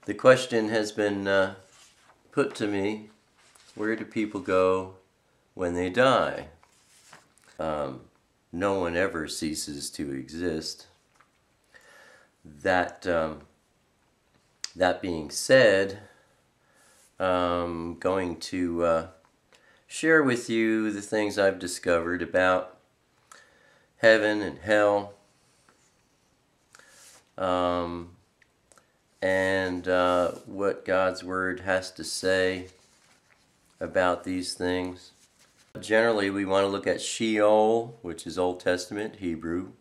The question has been put to me, where do people go when they die? No one ever ceases to exist. That being said, I'm going to share with you the things I've discovered about heaven and hell, and what God's Word has to say about these things. Generally, we want to look at Sheol, which is Old Testament, Hebrew,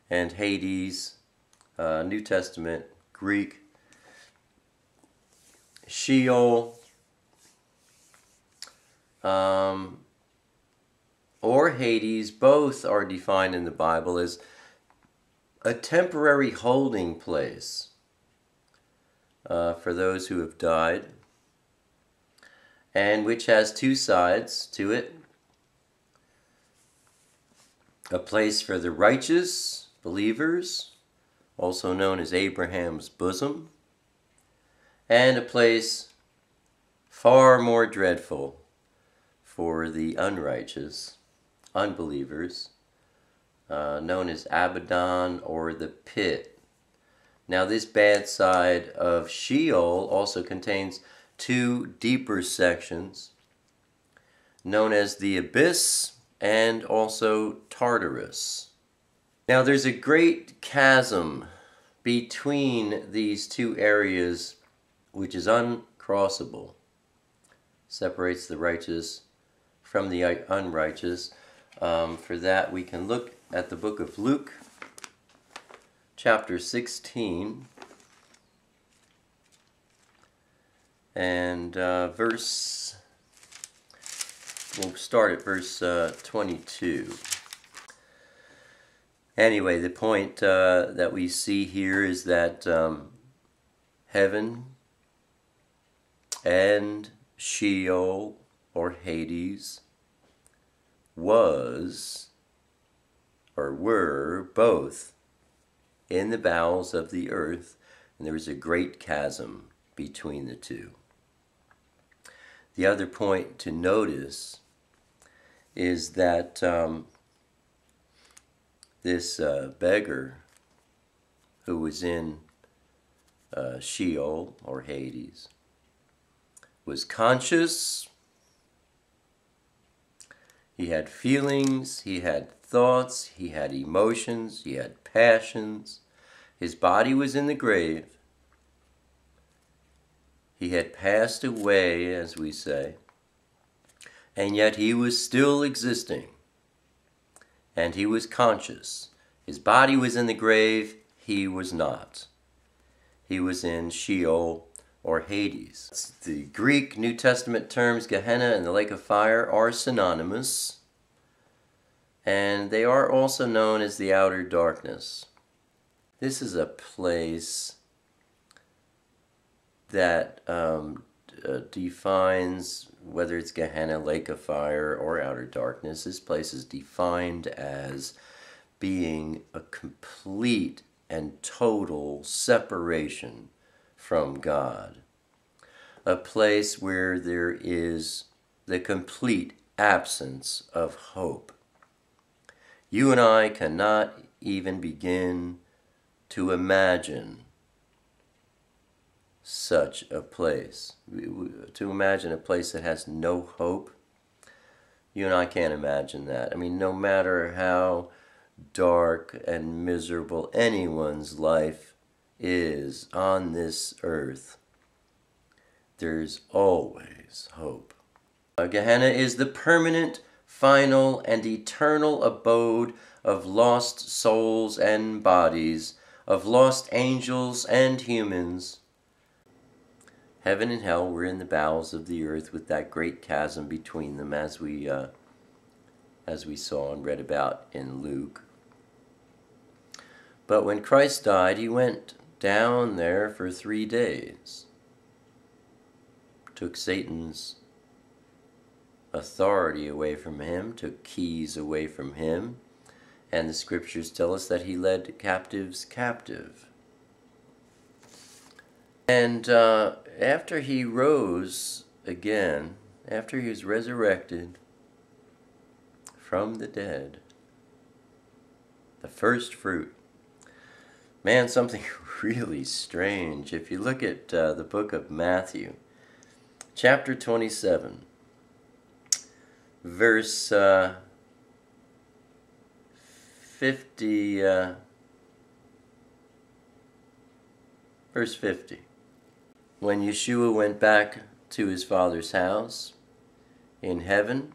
and Hades, New Testament, Greek. Sheol, or Hades, both are defined in the Bible as a temporary holding place for those who have died, and which has two sides to it. A place for the righteous believers, also known as Abraham's bosom, and a place far more dreadful for the unrighteous, unbelievers, known as Abaddon, or the pit. Now, this bad side of Sheol also contains two deeper sections known as the abyss and also Tartarus. Now, there's a great chasm between these two areas which is uncrossable, separates the righteous from the unrighteous. For that, we can look at the book of Luke, chapter 16, and we'll start at verse 22. Anyway, the point that we see here is that heaven and Sheol, or Hades, was, or were, both in the bowels of the earth, and there was a great chasm between the two. The other point to notice is that this beggar who was in Sheol, or Hades, was conscious. He had feelings, he had thoughts, he had emotions, he had passions. His body was in the grave. He had passed away, as we say, and yet he was still existing, and he was conscious. His body was in the grave, he was not. He was in Sheol, or Hades. The Greek New Testament terms Gehenna and the lake of fire are synonymous, and they are also known as the outer darkness. This is a place that defines whether it's Gehenna, lake of fire, or outer darkness. This place is defined as being a complete and total separation from God. A place where there is the complete absence of hope. You and I cannot even begin to imagine such a place. To imagine a place that has no hope, you and I can't imagine that. I mean, no matter how dark and miserable anyone's life is on this earth, there's always hope. Gehenna is the permanent, final, and eternal abode of lost souls and bodies, of lost angels and humans. Heaven and hell were in the bowels of the earth, with that great chasm between them, as we saw and read about in Luke. But when Christ died, he went down there for 3 days. Took Satan's authority away from him, took keys away from him, and the scriptures tell us that he led captives captive. And after he rose again, after he was resurrected from the dead, the first fruit. Man, something really strange. If you look at the book of Matthew, chapter 27, verse 50, verse 50. When Yeshua went back to his Father's house in heaven,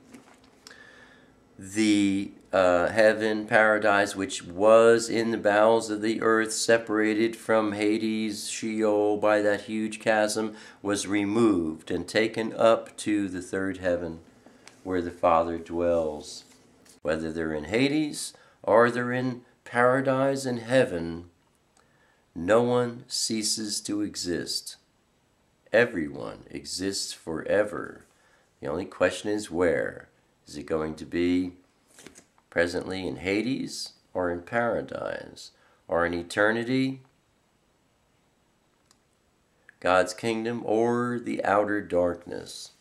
the heaven, paradise, which was in the bowels of the earth, separated from Hades, Sheol, by that huge chasm, was removed and taken up to the third heaven, where the Father dwells. Whether they're in Hades or they're in paradise in heaven, no one ceases to exist. Everyone exists forever. The only question is where. Is it going to be presently in Hades or in paradise or in eternity, God's kingdom, or the outer darkness?